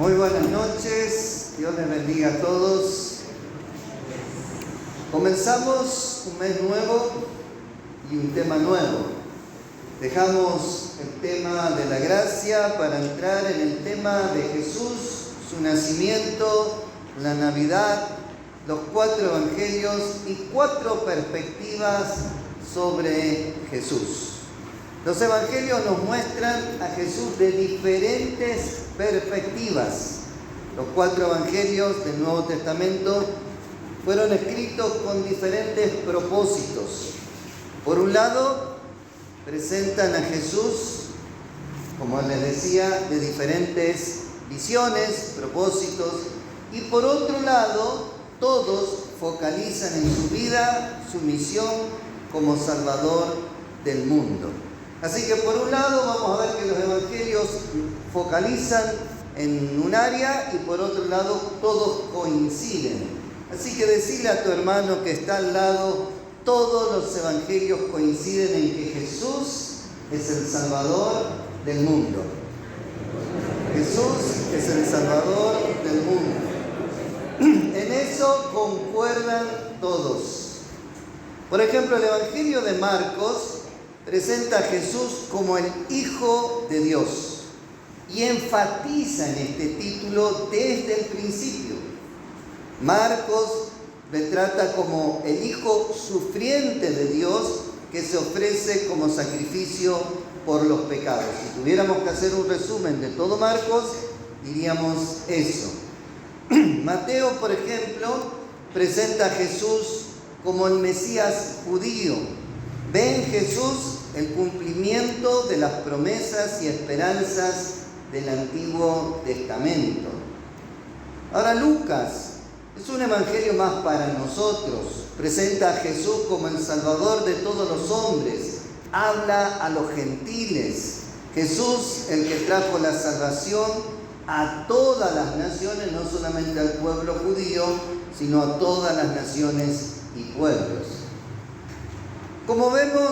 Muy buenas noches, Dios les bendiga a todos. Comenzamos un mes nuevo y un tema nuevo. Dejamos el tema de la gracia para entrar en el tema de Jesús, su nacimiento, la Navidad, los 4 evangelios y 4 perspectivas sobre Jesús. Los evangelios nos muestran a Jesús de diferentes perspectivas. Los 4 evangelios del Nuevo Testamento fueron escritos con diferentes propósitos. Por un lado, presentan a Jesús, como les decía, de diferentes visiones, propósitos, y por otro lado, todos focalizan en su vida, su misión como Salvador del mundo. Así que por un lado vamos a ver que los evangelios focalizan en un área y por otro lado todos coinciden. Así que decirle a tu hermano que está al lado, todos los evangelios coinciden en que Jesús es el Salvador del mundo. Jesús es el Salvador del mundo. En eso concuerdan todos. Por ejemplo, el Evangelio de Marcos presenta a Jesús como el Hijo de Dios y enfatiza en este título desde el principio. Marcos le trata como el Hijo sufriente de Dios que se ofrece como sacrificio por los pecados. Si tuviéramos que hacer un resumen de todo Marcos, diríamos eso. Mateo, por ejemplo, presenta a Jesús como el Mesías judío. Ve en Jesús el cumplimiento de las promesas y esperanzas del Antiguo Testamento. Ahora Lucas es un evangelio más para nosotros. Presenta a Jesús como el Salvador de todos los hombres. Habla a los gentiles. Jesús, el que trajo la salvación a todas las naciones, no solamente al pueblo judío, sino a todas las naciones y pueblos. Como vemos,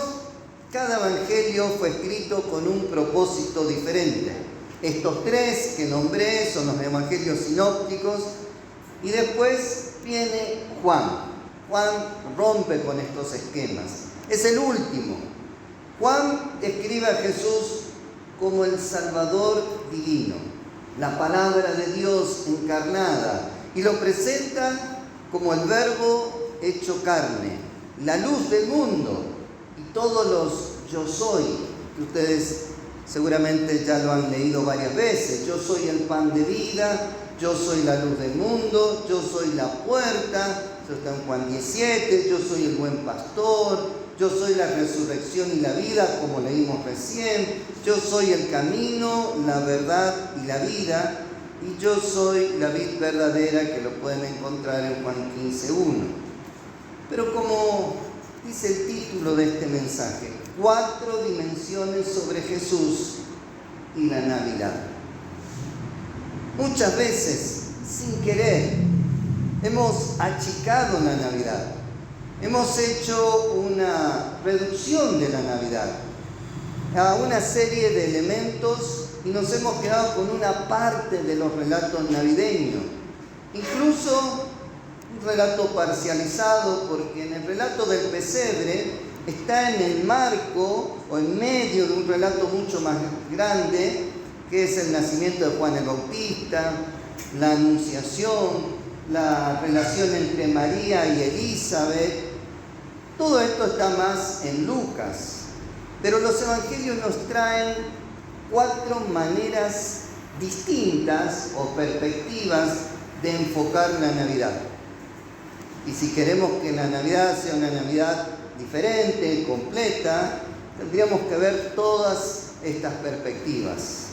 cada evangelio fue escrito con un propósito diferente. Estos 3 que nombré son los evangelios sinópticos y después viene Juan. Juan rompe con estos esquemas. Es el último. Juan describe a Jesús como el Salvador divino, la palabra de Dios encarnada, y lo presenta como el Verbo hecho carne, la luz del mundo y todos los yo soy, que ustedes seguramente ya lo han leído varias veces. Yo soy el pan de vida, yo soy la luz del mundo, yo soy la puerta, eso está en Juan 17, yo soy el buen pastor, yo soy la resurrección y la vida, como leímos recién, yo soy el camino, la verdad y la vida, y yo soy la vid verdadera, que lo pueden encontrar en Juan 15:1. Pero como dice el título de este mensaje, 4 dimensiones sobre Jesús y la Navidad. Muchas veces, sin querer, hemos achicado la Navidad. Hemos hecho una reducción de la Navidad a una serie de elementos y nos hemos quedado con una parte de los relatos navideños. Incluso un relato parcializado, porque en el relato del pesebre está en el marco o en medio de un relato mucho más grande, que es el nacimiento de Juan el Bautista, la anunciación, la relación entre María y Elizabeth. Todo esto está más en Lucas, pero los evangelios nos traen 4 maneras distintas o perspectivas de enfocar la Navidad. Y si queremos que la Navidad sea una Navidad diferente, completa, tendríamos que ver todas estas perspectivas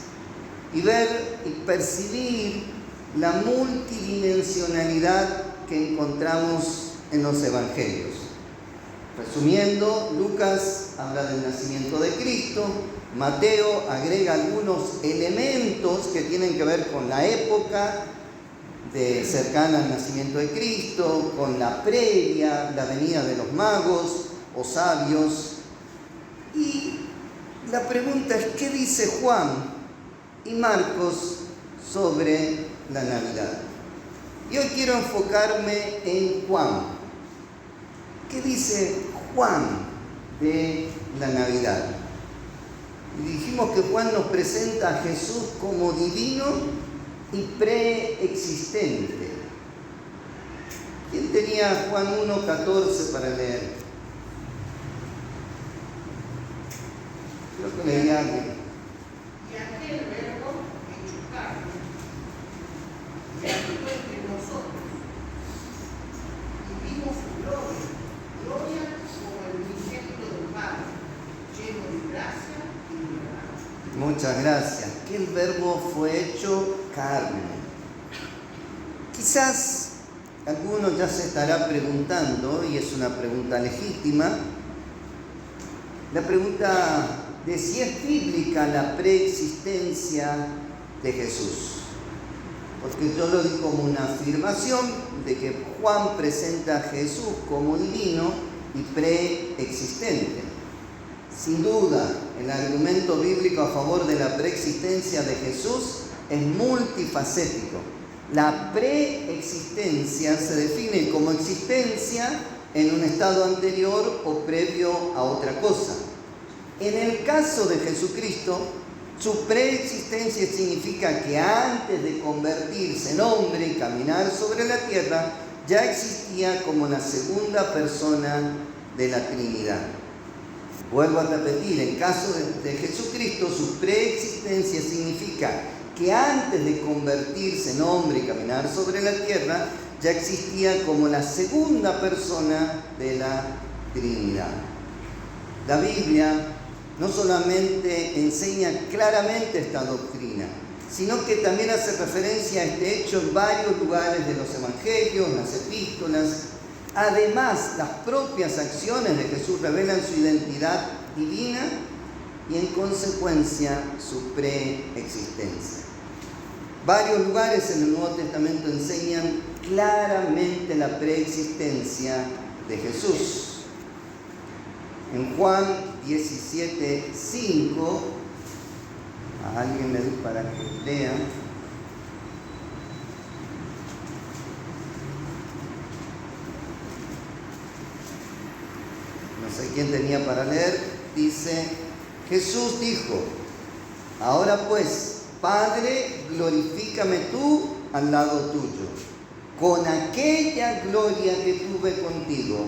y ver y percibir la multidimensionalidad que encontramos en los evangelios. Resumiendo, Lucas habla del nacimiento de Cristo, Mateo agrega algunos elementos que tienen que ver con la época cercana al nacimiento de Cristo, con la previa, la venida de los magos o sabios. Y la pregunta es, ¿qué dice Juan y Marcos sobre la Navidad. Y hoy quiero enfocarme en Juan. ¿Qué dice Juan de la Navidad? Y dijimos que Juan nos presenta a Jesús como divino y preexistente. ¿Quién tenía Juan 1:14 para leer? Creo que leía alguien. Y aquel verbo hecho carne, y habitó entre nosotros, y vimos su gloria, gloria como el unigénito del Padre, lleno de gracia y de verdad. Muchas gracias. Que el verbo fue hecho carne. Quizás alguno ya se estará preguntando, y es una pregunta legítima, la pregunta de si es bíblica la preexistencia de Jesús. Porque yo lo di como una afirmación de que Juan presenta a Jesús como divino y preexistente. Sin duda, el argumento bíblico a favor de la preexistencia de Jesús es multifacético. La preexistencia se define como existencia en un estado anterior o previo a otra cosa. En el caso de Jesucristo, su preexistencia significa que antes de convertirse en hombre y caminar sobre la tierra, ya existía como la segunda persona de la Trinidad. Vuelvo a repetir, en el caso de Jesucristo, su preexistencia significa que antes de convertirse en hombre y caminar sobre la tierra, ya existía como la segunda persona de la Trinidad. La Biblia no solamente enseña claramente esta doctrina, sino que también hace referencia a este hecho en varios lugares de los evangelios, las epístolas. Además, las propias acciones de Jesús revelan su identidad divina y en consecuencia su preexistencia. Varios lugares en el Nuevo Testamento enseñan claramente la preexistencia de Jesús. En Juan 17:5, a alguien le doy para que lea. No sé quién tenía para leer. Dice, Jesús dijo, ahora pues, Padre, glorifícame tú al lado tuyo, con aquella gloria que tuve contigo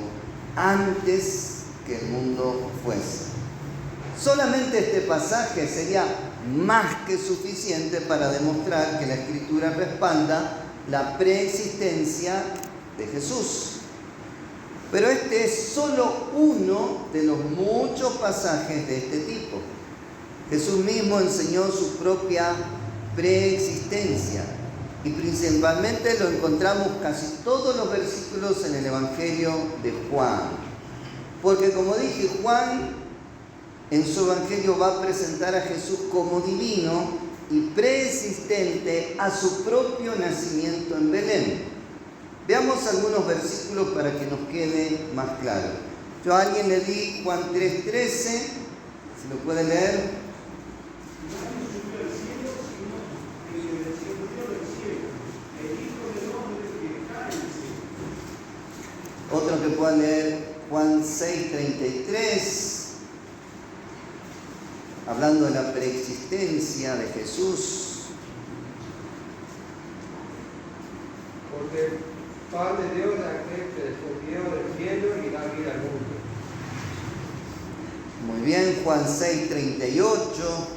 antes que el mundo fuese. Solamente este pasaje sería más que suficiente para demostrar que la Escritura respalda la preexistencia de Jesús. Pero este es solo uno de los muchos pasajes de este tipo. Jesús mismo enseñó su propia preexistencia y principalmente lo encontramos casi todos los versículos en el Evangelio de Juan. Porque como dije, Juan en su Evangelio va a presentar a Jesús como divino y preexistente a su propio nacimiento en Belén. Veamos algunos versículos para que nos quede más claro. Yo a alguien le di Juan 3:13, si lo puede leer. Otro que pueda leer Juan 6:33, hablando de la preexistencia de Jesús. Porque el Padre Dios es aquel que descendió del cielo y da vida al mundo. Muy bien, Juan 6:38.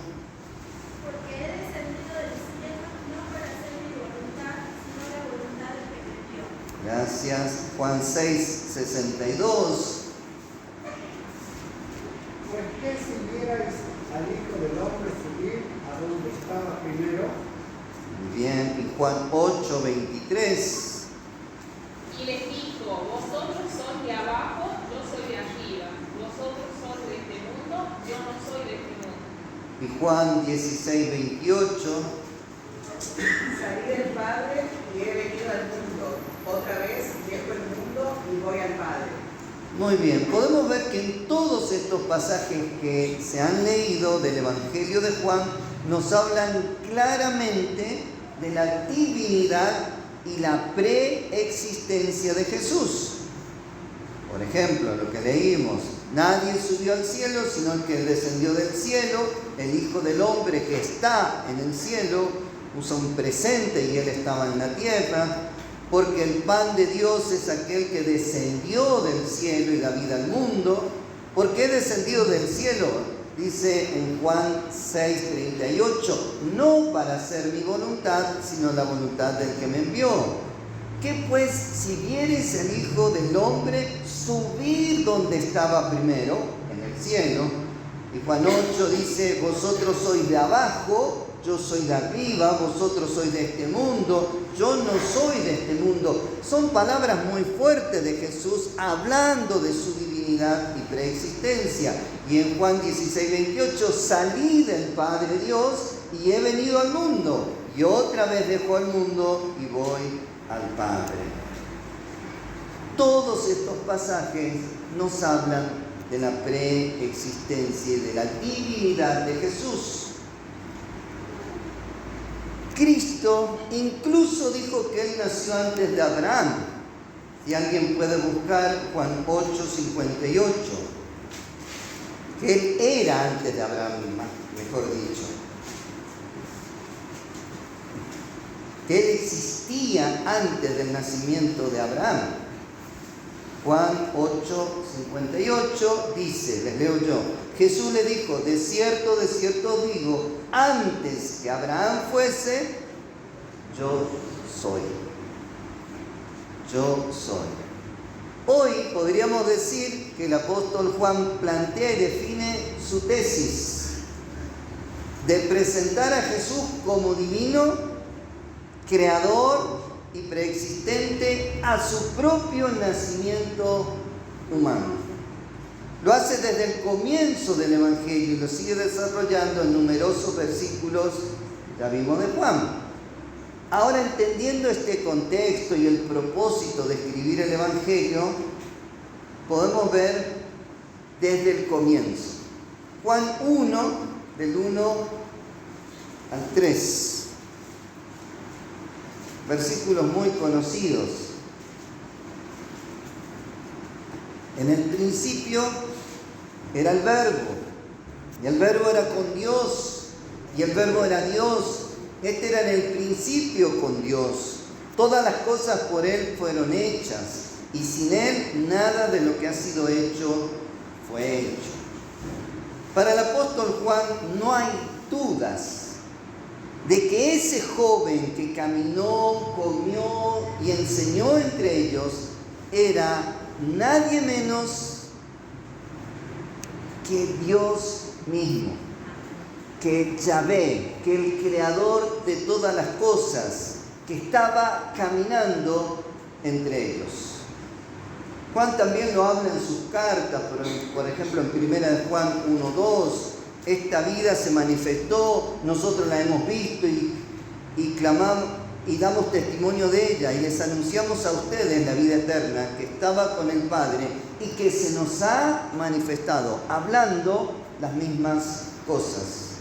Porque he descendido del cielo no para hacer mi voluntad, sino la voluntad del que me envió. Gracias. Juan 6:62. Pues que si vierais al Hijo del Hombre subir a donde estaba primero, Muy bien. Y Juan 8:23. Y les dijo, vosotros sois de abajo, yo soy de arriba. Vosotros sois de este mundo, yo no soy de este mundo. Y Juan 16:28. Salí del Padre y he venido al mundo. Otra vez dejo el mundo y voy al Padre. Muy bien, podemos ver que en todos estos pasajes que se han leído del Evangelio de Juan nos hablan claramente de la divinidad y la preexistencia de Jesús. Por ejemplo, lo que leímos, nadie subió al cielo sino el que descendió del cielo, el Hijo del Hombre que está en el cielo, usa un presente y él estaba en la tierra, porque el pan de Dios es aquel que descendió del cielo y da vida al mundo. ¿Por qué descendido del cielo? Dice en Juan 6:38, no para hacer mi voluntad, sino la voluntad del que me envió. ¿Qué pues si vieres el Hijo del Hombre subir donde estaba primero, en el cielo? Y Juan 8 dice, vosotros sois de abajo, yo soy de arriba, vosotros sois de este mundo, yo no soy de este mundo. Son palabras muy fuertes de Jesús hablando de su divinidad y preexistencia. Y en Juan 16:28, salí del Padre Dios y he venido al mundo. Y otra vez dejo al mundo y voy al Padre. Todos estos pasajes nos hablan de la preexistencia y de la divinidad de Jesús. Cristo incluso dijo que Él nació antes de Abraham. Si alguien puede buscar Juan 8:58, que Él era antes de Abraham, mejor dicho. Que Él existía antes del nacimiento de Abraham. Juan 8:58 dice, les leo yo, Jesús le dijo, de cierto os digo, antes que Abraham fuese, yo soy. Yo soy. Hoy podríamos decir que el apóstol Juan plantea y define su tesis de presentar a Jesús como divino, creador y preexistente a su propio nacimiento humano. Lo hace desde el comienzo del Evangelio y lo sigue desarrollando en numerosos versículos, ya vimos, de Juan. Ahora, entendiendo este contexto y el propósito de escribir el Evangelio, podemos ver desde el comienzo. Juan 1, del 1 al 3. Versículos muy conocidos. En el principio era el Verbo, y el Verbo era con Dios, y el Verbo era Dios. Este era en el principio con Dios. Todas las cosas por Él fueron hechas, y sin Él nada de lo que ha sido hecho fue hecho. Para el apóstol Juan no hay dudas de que ese joven que caminó, comió y enseñó entre ellos era nadie menos que Dios mismo, que Yahvé, que el creador de todas las cosas, que estaba caminando entre ellos. Juan también lo habla en sus cartas, por ejemplo en 1 de Juan 1:2, esta vida se manifestó, nosotros la hemos visto y clamamos y damos testimonio de ella y les anunciamos a ustedes la vida eterna que estaba con el Padre y que se nos ha manifestado, hablando las mismas cosas.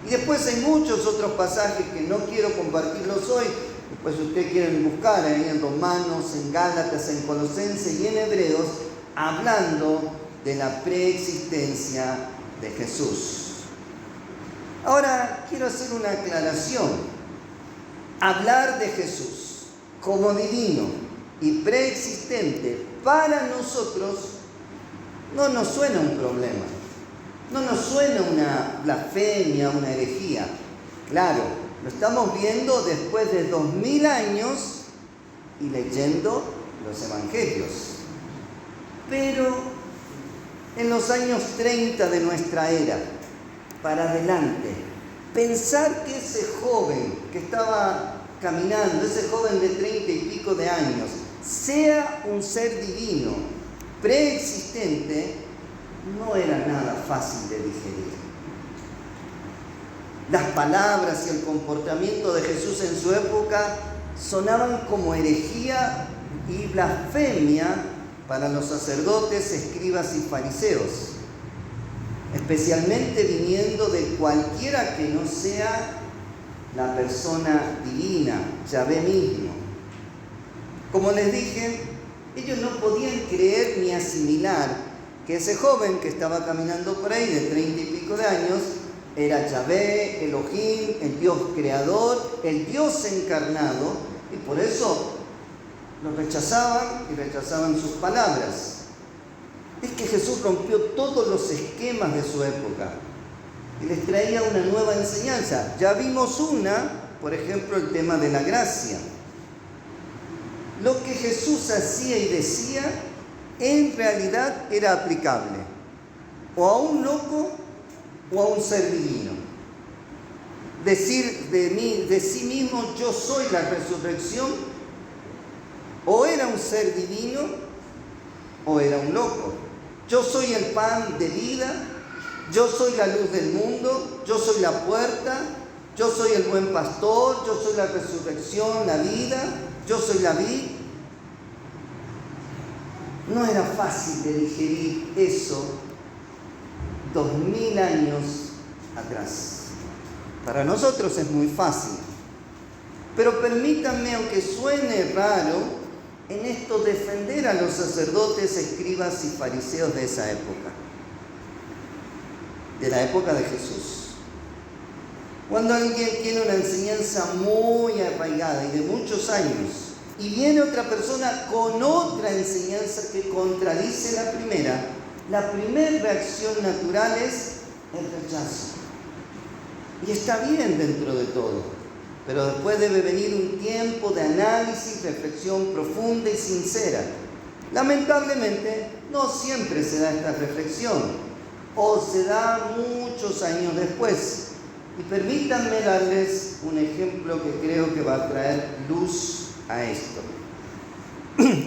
Y después hay muchos otros pasajes que no quiero compartirlos hoy, después ustedes quieren buscar ahí en Romanos, en Gálatas, en Colosenses y en Hebreos, hablando de la preexistencia de Jesús. Ahora quiero hacer una aclaración. Hablar de Jesús como divino y preexistente para nosotros no nos suena un problema, no nos suena una blasfemia, una herejía. Claro, lo estamos viendo después de 2000 años y leyendo los evangelios. Pero en los años 30 de nuestra era, para adelante, pensar que ese joven que estaba caminando, ese joven de 30 y pico de años, sea un ser divino, preexistente, no era nada fácil de digerir. Las palabras y el comportamiento de Jesús en su época sonaban como herejía y blasfemia para los sacerdotes, escribas y fariseos, especialmente viniendo de cualquiera que no sea la persona divina, Yahvé mismo. Como les dije, ellos no podían creer ni asimilar que ese joven que estaba caminando por ahí de 30 y pico de años era Yahvé, Elohim, el Dios creador, el Dios encarnado, y por eso lo rechazaban y rechazaban sus palabras. Es que Jesús rompió todos los esquemas de su época y les traía una nueva enseñanza. Ya vimos una, por ejemplo, el tema de la gracia. Lo que Jesús hacía y decía en realidad era aplicable o a un loco o a un ser divino. Decir de sí mismo, yo soy la resurrección, o era un ser divino o era un loco. Yo soy el pan de vida, yo soy la luz del mundo, yo soy la puerta, yo soy el buen pastor, yo soy la resurrección, la vida, yo soy la vid. No era fácil de digerir eso 2000 años atrás. Para nosotros es muy fácil. Pero permítanme, aunque suene raro, en esto defender a los sacerdotes, escribas y fariseos de esa época, de la época de Jesús. Cuando alguien tiene una enseñanza muy arraigada y de muchos años, y viene otra persona con otra enseñanza que contradice la primera reacción natural es el rechazo. Y está bien dentro de todo. Pero después debe venir un tiempo de análisis, reflexión profunda y sincera. Lamentablemente, no siempre se da esta reflexión, o se da muchos años después. Y permítanme darles un ejemplo que creo que va a traer luz a esto.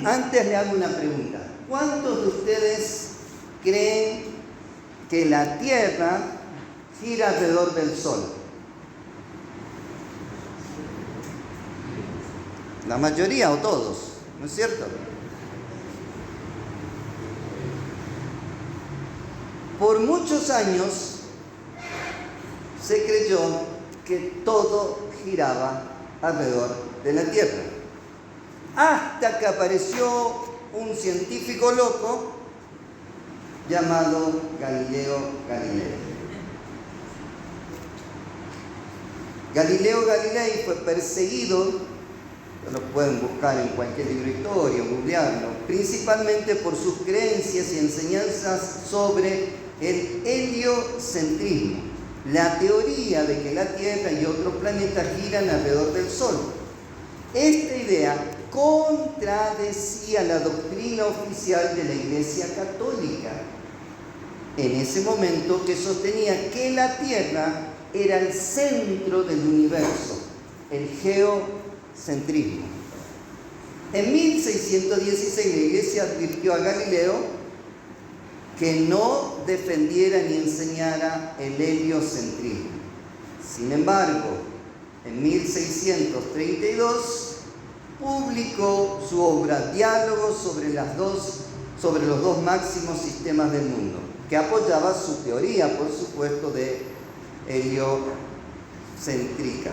Antes le hago una pregunta. ¿Cuántos de ustedes creen que la Tierra gira alrededor del Sol? La mayoría o todos, ¿no es cierto? Por muchos años se creyó que todo giraba alrededor de la Tierra. Hasta que apareció un científico loco llamado Galileo Galilei. Galileo Galilei fue perseguido, lo pueden buscar en cualquier libro de historia, googlearlo, principalmente por sus creencias y enseñanzas sobre el heliocentrismo, la teoría de que la Tierra y otros planetas giran alrededor del Sol. Esta idea contradecía la doctrina oficial de la Iglesia Católica en ese momento, que sostenía que la Tierra era el centro del universo, el geocentrismo. En 1616 la Iglesia advirtió a Galileo que no defendiera ni enseñara el heliocentrismo. Sin embargo, en 1632 publicó su obra Diálogos sobre los dos máximos sistemas del mundo, que apoyaba su teoría, por supuesto, de heliocéntrica.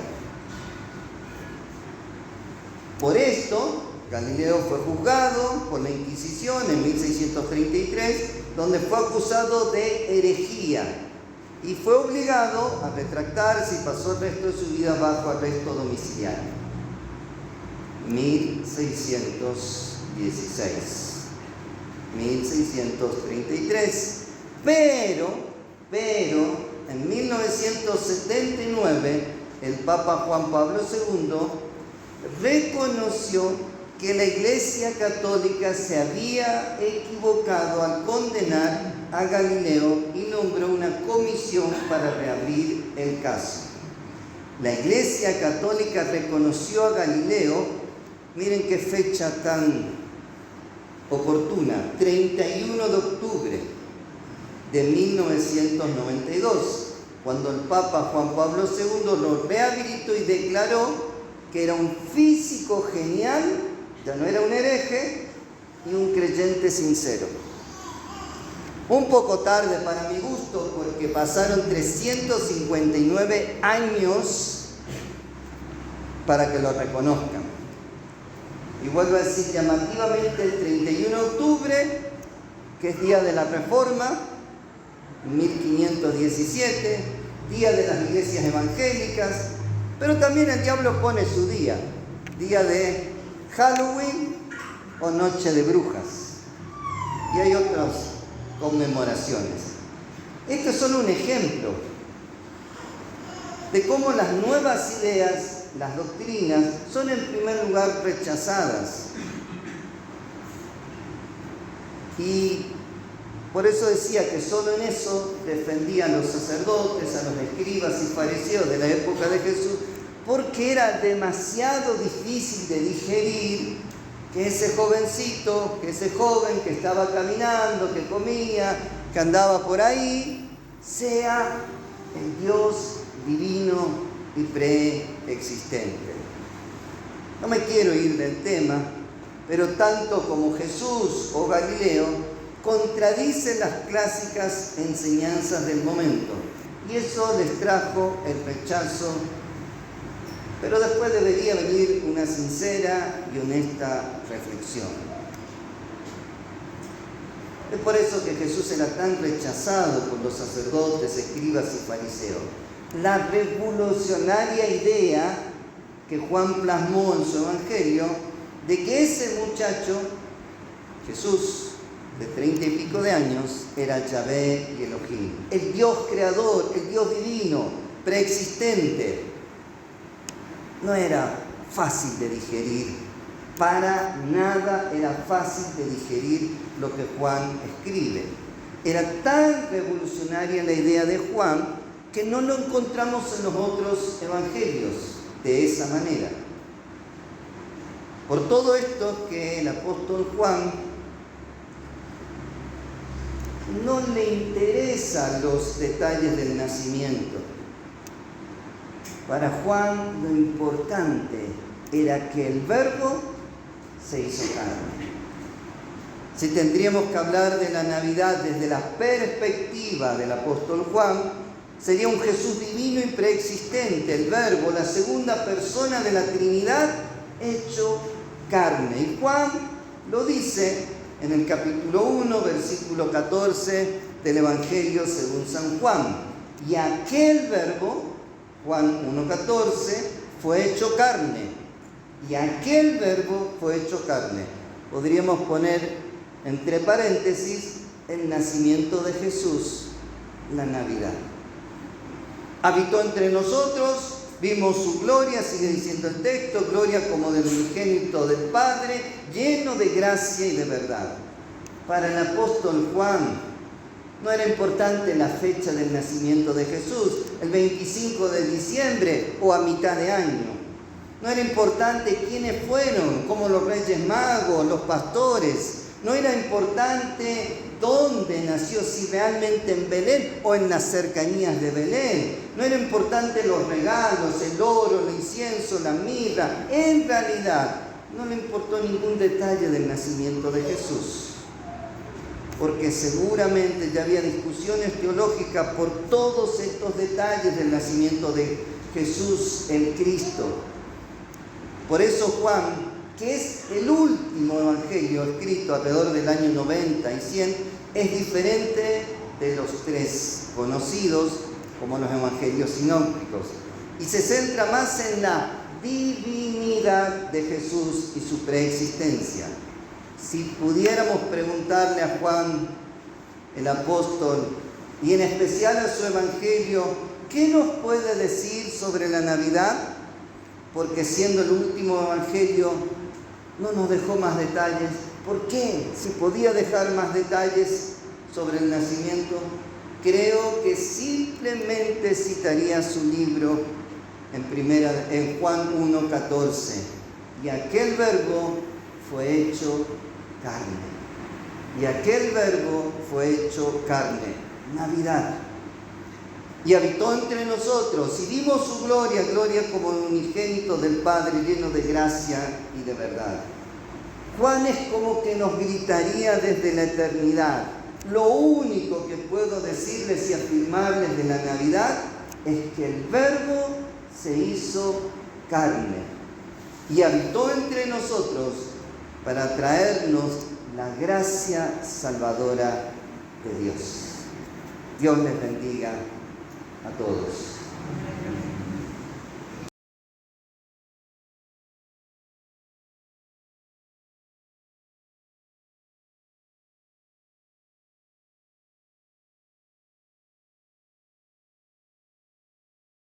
Por esto, Galileo fue juzgado por la Inquisición en 1633, donde fue acusado de herejía y fue obligado a retractarse y pasó el resto de su vida bajo arresto domiciliario. 1633. Pero, en 1979, el Papa Juan Pablo II reconoció que la Iglesia Católica se había equivocado al condenar a Galileo y nombró una comisión para reabrir el caso. La Iglesia Católica reconoció a Galileo, miren qué fecha tan oportuna, 31 de octubre de 1992, cuando el Papa Juan Pablo II lo rehabilitó y declaró que era un físico genial, ya no era un hereje, y un creyente sincero. Un poco tarde para mi gusto, porque pasaron 359 años para que lo reconozcan. Y vuelvo a decir llamativamente el 31 de octubre, que es día de la Reforma, 1517, día de las iglesias evangélicas, pero también el diablo pone su día de Halloween o Noche de Brujas, y hay otras conmemoraciones. Esto es solo un ejemplo de cómo las nuevas ideas, las doctrinas, son en primer lugar rechazadas. Y por eso decía que solo en eso defendían los sacerdotes, a los escribas y fariseos de la época de Jesús, porque era demasiado difícil de digerir que ese jovencito, que ese joven que estaba caminando, que comía, que andaba por ahí, sea el Dios divino y preexistente. No me quiero ir del tema, pero tanto como Jesús o Galileo contradicen las clásicas enseñanzas del momento, y eso les trajo el rechazo, pero después debería venir una sincera y honesta reflexión. Es por eso que Jesús era tan rechazado por los sacerdotes, escribas y fariseos. La revolucionaria idea que Juan plasmó en su evangelio de que ese muchacho, Jesús, de 30 y pico de años, era Yahvé y Elohim, el Dios creador, el Dios divino, preexistente. No era fácil de digerir, para nada era fácil de digerir lo que Juan escribe. Era tan revolucionaria la idea de Juan que no lo encontramos en los otros evangelios de esa manera. Por todo esto que el apóstol Juan no le interesan los detalles del nacimiento. Para Juan lo importante era que el Verbo se hizo carne. Si tendríamos que hablar de la Navidad desde la perspectiva del apóstol Juan, sería un Jesús divino y preexistente, el Verbo, la segunda persona de la Trinidad, hecho carne. Y Juan lo dice en el capítulo 1, versículo 14 del Evangelio según San Juan. Y aquel Verbo, Juan 1:14, fue hecho carne. Y aquel Verbo fue hecho carne. Podríamos poner entre paréntesis el nacimiento de Jesús, la Navidad. Habitó entre nosotros, vimos su gloria, sigue diciendo el texto, gloria como del unigénito del Padre, lleno de gracia y de verdad. Para el apóstol Juan no era importante la fecha del nacimiento de Jesús, el 25 de diciembre o a mitad de año. No era importante quiénes fueron, como los reyes magos, los pastores. No era importante dónde nació, si realmente en Belén o en las cercanías de Belén. No era importante los regalos, el oro, el incienso, la mirra. En realidad, no le importó ningún detalle del nacimiento de Jesús, porque seguramente ya había discusiones teológicas por todos estos detalles del nacimiento de Jesús, el Cristo. Por eso Juan, que es el último evangelio escrito alrededor del año 90 y 100, es diferente de los tres conocidos como los evangelios sinópticos, y se centra más en la divinidad de Jesús y su preexistencia. Si pudiéramos preguntarle a Juan, el apóstol, y en especial a su evangelio, ¿qué nos puede decir sobre la Navidad? Porque siendo el último evangelio, no nos dejó más detalles. ¿Por qué? Si podía dejar más detalles sobre el nacimiento, creo que simplemente citaría su libro en Juan 1:14. Y aquel Verbo fue hecho carne. Y aquel Verbo fue hecho carne. Navidad. Y habitó entre nosotros, y vimos su gloria, gloria como el unigénito del Padre, lleno de gracia y de verdad. Juan es como que nos gritaría desde la eternidad. Lo único que puedo decirles y afirmarles de la Navidad es que el Verbo se hizo carne. y habitó entre nosotros para traernos la gracia salvadora de Dios. Dios les bendiga a todos.